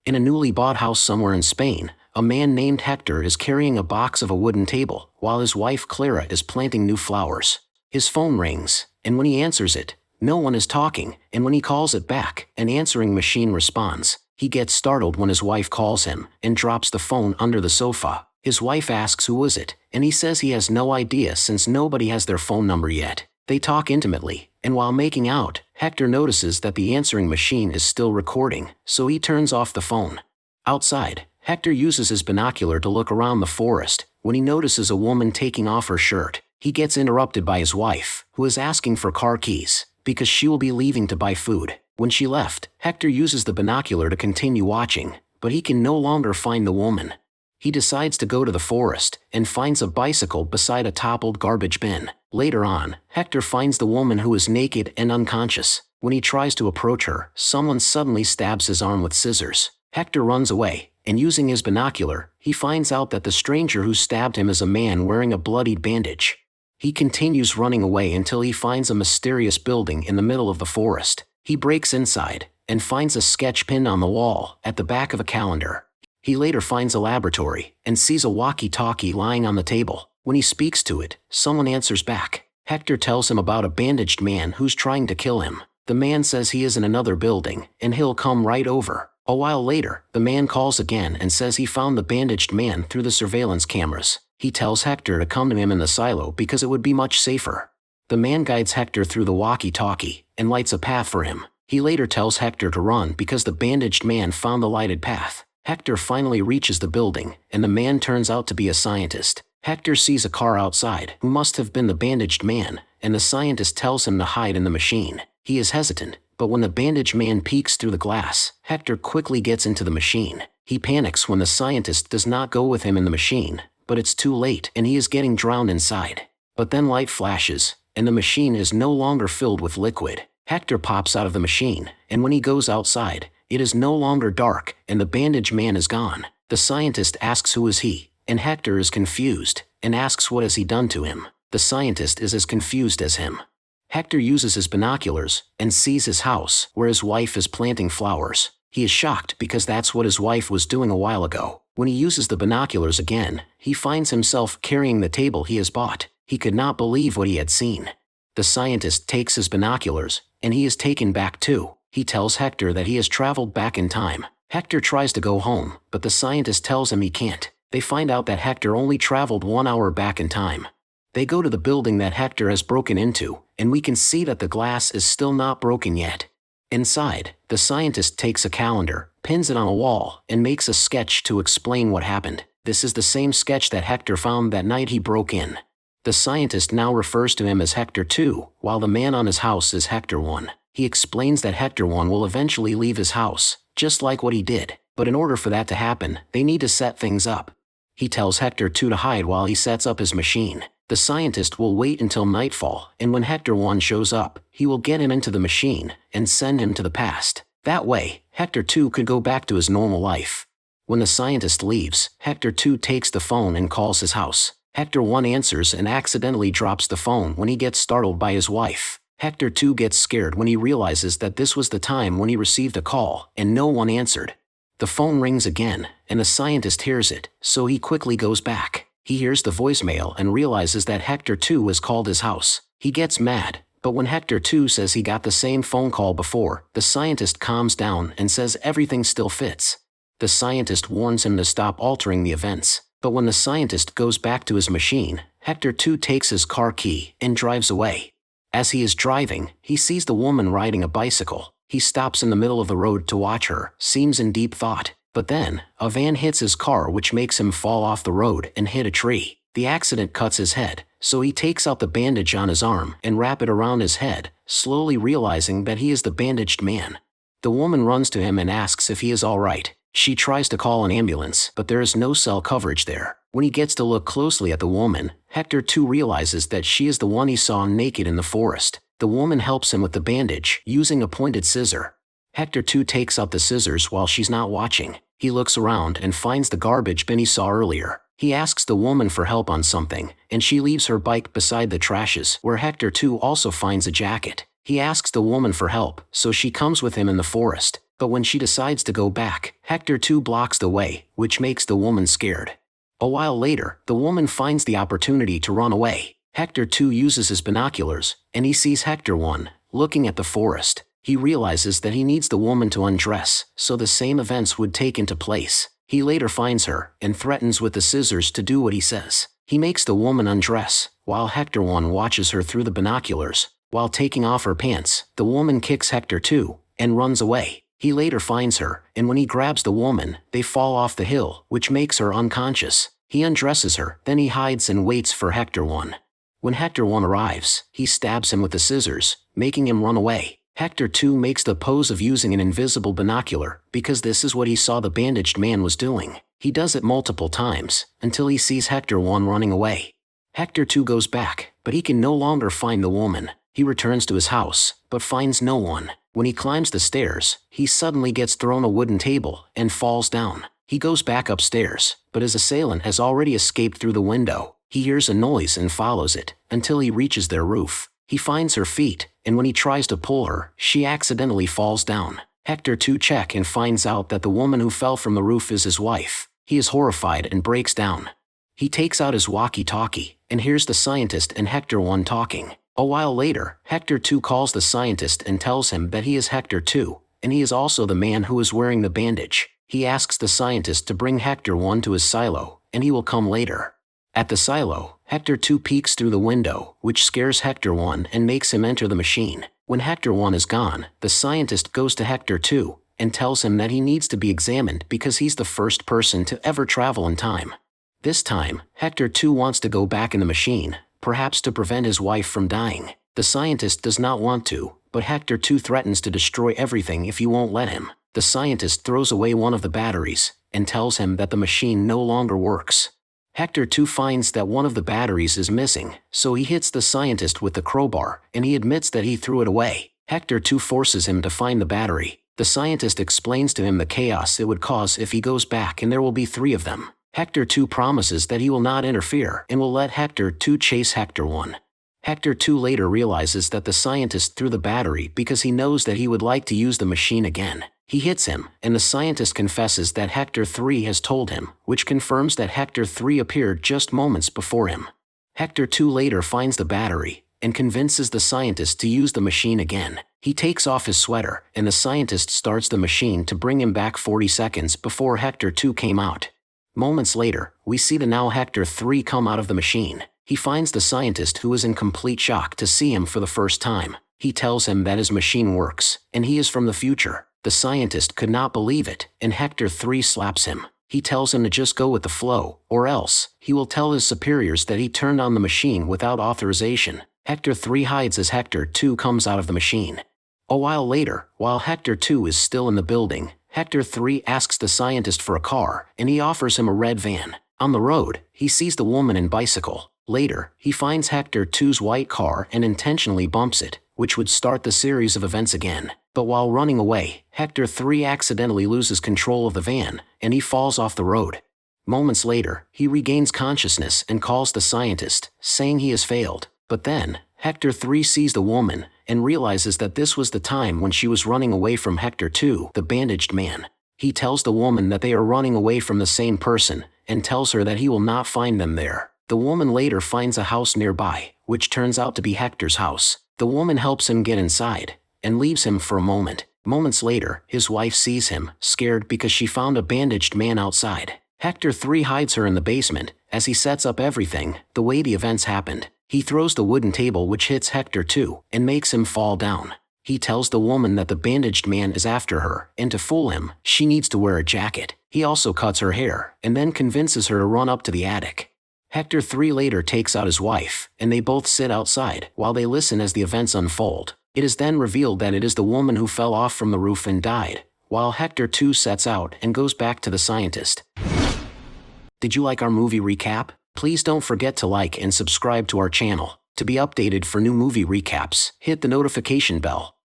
In a newly bought house somewhere in Spain, a man named Hector is carrying a box of a wooden table, while his wife Clara is planting new flowers. His phone rings, and when he answers it, no one is talking, and when he calls it back, an answering machine responds. He gets startled when his wife calls him, and drops the phone under the sofa. His wife asks who is it, and he says he has no idea since nobody has their phone number yet. They talk intimately, and while making out, Hector notices that the answering machine is still recording, so he turns off the phone. Outside, Hector uses his binocular to look around the forest. When he notices a woman taking off her shirt, he gets interrupted by his wife, who is asking for car keys, because she will be leaving to buy food. When she left, Hector uses the binocular to continue watching, but he can no longer find the woman. He decides to go to the forest, and finds a bicycle beside a toppled garbage bin. Later on, Hector finds the woman who is naked and unconscious. When he tries to approach her, someone suddenly stabs his arm with scissors. Hector runs away, and using his binocular, he finds out that the stranger who stabbed him is a man wearing a bloodied bandage. He continues running away until he finds a mysterious building in the middle of the forest. He breaks inside, and finds a sketch pinned on the wall, at the back of a calendar. He later finds a laboratory, and sees a walkie-talkie lying on the table. When he speaks to it, someone answers back. Hector tells him about a bandaged man who's trying to kill him. The man says he is in another building, and he'll come right over. A while later, the man calls again and says he found the bandaged man through the surveillance cameras. He tells Hector to come to him in the silo because it would be much safer. The man guides Hector through the walkie-talkie, and lights a path for him. He later tells Hector to run because the bandaged man found the lighted path. Hector finally reaches the building, and the man turns out to be a scientist. Hector sees a car outside, who must have been the bandaged man, and the scientist tells him to hide in the machine. He is hesitant, but when the bandaged man peeks through the glass, Hector quickly gets into the machine. He panics when the scientist does not go with him in the machine, but it's too late and he is getting drowned inside. But then light flashes, and the machine is no longer filled with liquid. Hector pops out of the machine, and when he goes outside, it is no longer dark, and the bandaged man is gone. The scientist asks who is he, and Hector is confused, and asks what has he done to him. The scientist is as confused as him. Hector uses his binoculars, and sees his house, where his wife is planting flowers. He is shocked because that's what his wife was doing a while ago. When he uses the binoculars again, he finds himself carrying the table he has bought. He could not believe what he had seen. The scientist takes his binoculars, and he is taken back too. He tells Hector that he has traveled back in time. Hector tries to go home, but the scientist tells him he can't. They find out that Hector only traveled 1 hour back in time. They go to the building that Hector has broken into, and we can see that the glass is still not broken yet. Inside, the scientist takes a calendar, pins it on a wall, and makes a sketch to explain what happened. This is the same sketch that Hector found that night he broke in. The scientist now refers to him as Hector 2, while the man on his house is Hector 1. He explains that Hector 1 will eventually leave his house, just like what he did, but in order for that to happen, they need to set things up. He tells Hector 2 to hide while he sets up his machine. The scientist will wait until nightfall, and when Hector 1 shows up, he will get him into the machine and send him to the past. That way, Hector 2 could go back to his normal life. When the scientist leaves, Hector 2 takes the phone and calls his house. Hector 1 answers and accidentally drops the phone when he gets startled by his wife. Hector 2 gets scared when he realizes that this was the time when he received a call and no one answered. The phone rings again, and the scientist hears it, so he quickly goes back. He hears the voicemail and realizes that Hector 2 has called his house. He gets mad, but when Hector 2 says he got the same phone call before, the scientist calms down and says everything still fits. The scientist warns him to stop altering the events, but when the scientist goes back to his machine, Hector 2 takes his car key and drives away. As he is driving, he sees the woman riding a bicycle. He stops in the middle of the road to watch her, seems in deep thought. But then, a van hits his car which makes him fall off the road and hit a tree. The accident cuts his head, so he takes out the bandage on his arm and wraps it around his head, slowly realizing that he is the bandaged man. The woman runs to him and asks if he is all right. She tries to call an ambulance, but there is no cell coverage there. When he gets to look closely at the woman, Hector 2 realizes that she is the one he saw naked in the forest. The woman helps him with the bandage, using a pointed scissor. Hector 2 takes out the scissors while she's not watching. He looks around and finds the garbage bin he saw earlier. He asks the woman for help on something, and she leaves her bike beside the trashes, where Hector 2 also finds a jacket. He asks the woman for help, so she comes with him in the forest. But when she decides to go back, Hector 2 blocks the way, which makes the woman scared. A while later, the woman finds the opportunity to run away. Hector 2 uses his binoculars, and he sees Hector 1, looking at the forest. He realizes that he needs the woman to undress, so the same events would take into place. He later finds her, and threatens with the scissors to do what he says. He makes the woman undress, while Hector 1 watches her through the binoculars. While taking off her pants, the woman kicks Hector 2, and runs away. He later finds her, and when he grabs the woman, they fall off the hill, which makes her unconscious. He undresses her, then he hides and waits for Hector 1. When Hector 1 arrives, he stabs him with the scissors, making him run away. Hector 2 makes the pose of using an invisible binocular, because this is what he saw the bandaged man was doing. He does it multiple times, until he sees Hector 1 running away. Hector 2 goes back, but he can no longer find the woman. He returns to his house, but finds no one. When he climbs the stairs, he suddenly gets thrown a wooden table, and falls down. He goes back upstairs, but his assailant has already escaped through the window. He hears a noise and follows it, until he reaches their roof. He finds her feet, and when he tries to pull her, she accidentally falls down. Hector 2 checks and finds out that the woman who fell from the roof is his wife. He is horrified and breaks down. He takes out his walkie-talkie, and hears the scientist and Hector 1 talking. A while later, Hector 2 calls the scientist and tells him that he is Hector 2, and he is also the man who is wearing the bandage. He asks the scientist to bring Hector 1 to his silo, and he will come later. At the silo, Hector 2 peeks through the window, which scares Hector 1 and makes him enter the machine. When Hector 1 is gone, the scientist goes to Hector 2 and tells him that he needs to be examined because he's the first person to ever travel in time. This time, Hector 2 wants to go back in the machine, perhaps to prevent his wife from dying. The scientist does not want to, but Hector 2 threatens to destroy everything if he won't let him. The scientist throws away one of the batteries, and tells him that the machine no longer works. Hector 2 finds that one of the batteries is missing, so he hits the scientist with the crowbar, and he admits that he threw it away. Hector 2 forces him to find the battery. The scientist explains to him the chaos it would cause if he goes back and there will be 3 of them. Hector 2 promises that he will not interfere and will let Hector 2 chase Hector 1. Hector 2 later realizes that the scientist threw the battery because he knows that he would like to use the machine again. He hits him, and the scientist confesses that Hector 3 has told him, which confirms that Hector 3 appeared just moments before him. Hector 2 later finds the battery, and convinces the scientist to use the machine again. He takes off his sweater, and the scientist starts the machine to bring him back 40 seconds before Hector 2 came out. Moments later, we see the now Hector 3 come out of the machine. He finds the scientist who is in complete shock to see him for the first time. He tells him that his machine works, and he is from the future. The scientist could not believe it, and Hector 3 slaps him. He tells him to just go with the flow, or else, he will tell his superiors that he turned on the machine without authorization. Hector 3 hides as Hector 2 comes out of the machine. A while later, while Hector 2 is still in the building, Hector 3 asks the scientist for a car, and he offers him a red van. On the road, he sees the woman and bicycle. Later, he finds Hector 2's white car and intentionally bumps it, which would start the series of events again. But while running away, Hector 3 accidentally loses control of the van, and he falls off the road. Moments later, he regains consciousness and calls the scientist, saying he has failed. But then, Hector 3 sees the woman, and realizes that this was the time when she was running away from Hector 2, the bandaged man. He tells the woman that they are running away from the same person, and tells her that he will not find them there. The woman later finds a house nearby, which turns out to be Hector's house. The woman helps him get inside, and leaves him for a moment. Moments later, his wife sees him, scared because she found a bandaged man outside. Hector 3 hides her in the basement, as he sets up everything, the way the events happened. He throws the wooden table which hits Hector 2, and makes him fall down. He tells the woman that the bandaged man is after her, and to fool him, she needs to wear a jacket. He also cuts her hair, and then convinces her to run up to the attic. Hector 3 later takes out his wife, and they both sit outside, while they listen as the events unfold. It is then revealed that it is the woman who fell off from the roof and died, while Hector 2 sets out and goes back to the scientist. Did you like our movie recap? Please don't forget to like and subscribe to our channel. To be updated for new movie recaps, hit the notification bell.